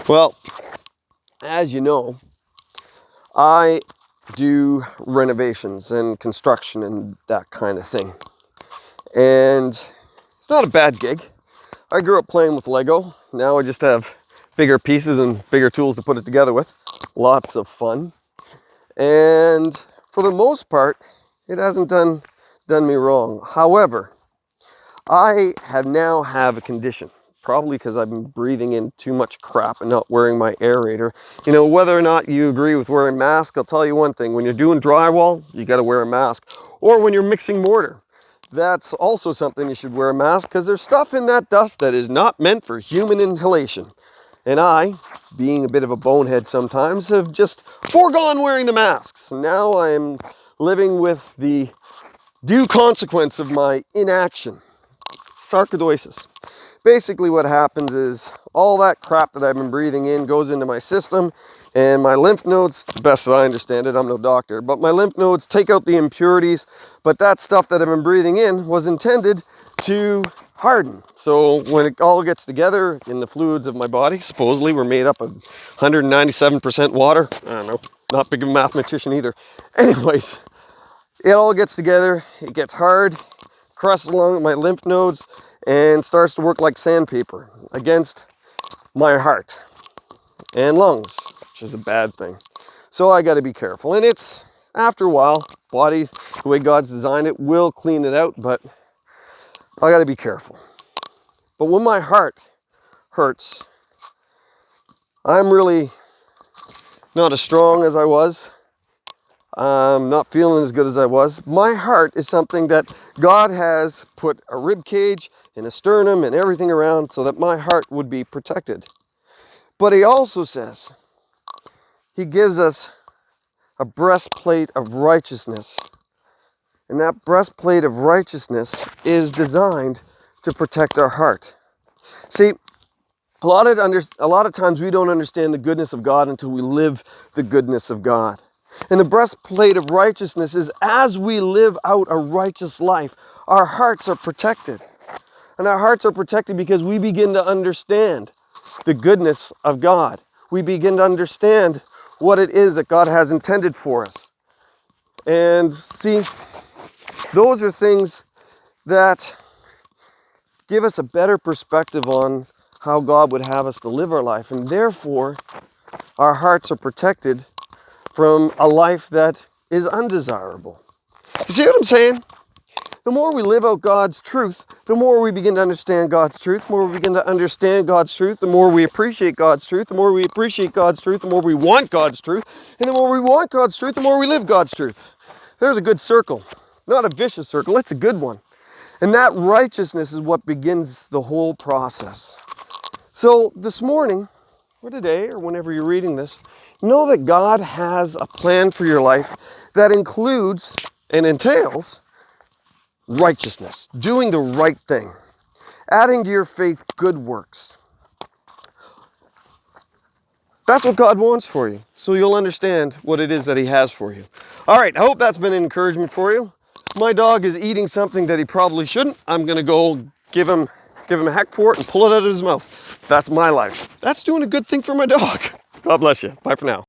Well, as you know, I do renovations and construction and that kind of thing. And it's not a bad gig. I grew up playing with Lego. Now I just have bigger pieces and bigger tools to put it together with. Lots of fun. And for the most part, it hasn't done me wrong. However, I now have a condition, probably because I've been breathing in too much crap and not wearing my aerator. You know, whether or not you agree with wearing masks, I'll tell you one thing. When you're doing drywall, you got to wear a mask. Or when you're mixing mortar, that's also something you should wear a mask, because there's stuff in that dust that is not meant for human inhalation. And I, being a bit of a bonehead sometimes, have just foregone wearing the masks. Now I'm living with the due consequence of my inaction. Sarcoidosis. Basically what happens is all that crap that I've been breathing in goes into my system, and my lymph nodes, the best that I understand it, I'm no doctor, but my lymph nodes take out the impurities, but that stuff that I've been breathing in was intended to harden. So when it all gets together in the fluids of my body, supposedly we're made up of 197% water. I don't know, not big of a mathematician either. Anyways, it all gets together, it gets hard, crosses along my lymph nodes, and starts to work like sandpaper against my heart and lungs, which is a bad thing. So I got to be careful. And it's, after a while, body, the way God's designed it, will clean it out, but I got to be careful. But when my heart hurts, I'm really not as strong as I was. I'm not feeling as good as I was. My heart is something that God has put a rib cage and a sternum and everything around so that my heart would be protected. But he also says, he gives us a breastplate of righteousness. And that breastplate of righteousness is designed to protect our heart. See, a lot of times we don't understand the goodness of God until we live the goodness of God. And the breastplate of righteousness is, as we live out a righteous life, our hearts are protected. And our hearts are protected because we begin to understand the goodness of God. We begin to understand what it is that God has intended for us. And see, those are things that give us a better perspective on how God would have us to live our life. And therefore, our hearts are protected from a life that is undesirable. You see what I'm saying? The more we live out God's truth, the more we begin to understand God's truth. The more we begin to understand God's truth, the more we appreciate God's truth. The more we appreciate God's truth, the more we want God's truth. And the more we want God's truth, the more we live God's truth. There's a good circle. Not a vicious circle, it's a good one. And that righteousness is what begins the whole process. So this morning, or today, or whenever you're reading this, know that God has a plan for your life that includes and entails righteousness, doing the right thing, adding to your faith good works. That's what God wants for you, so you'll understand what it is that he has for you. All right, I hope that's been an encouragement for you. My dog is eating something that he probably shouldn't. I'm going to go give him a heck for it and pull it out of his mouth. That's my life. That's doing a good thing for my dog. God bless you. Bye for now.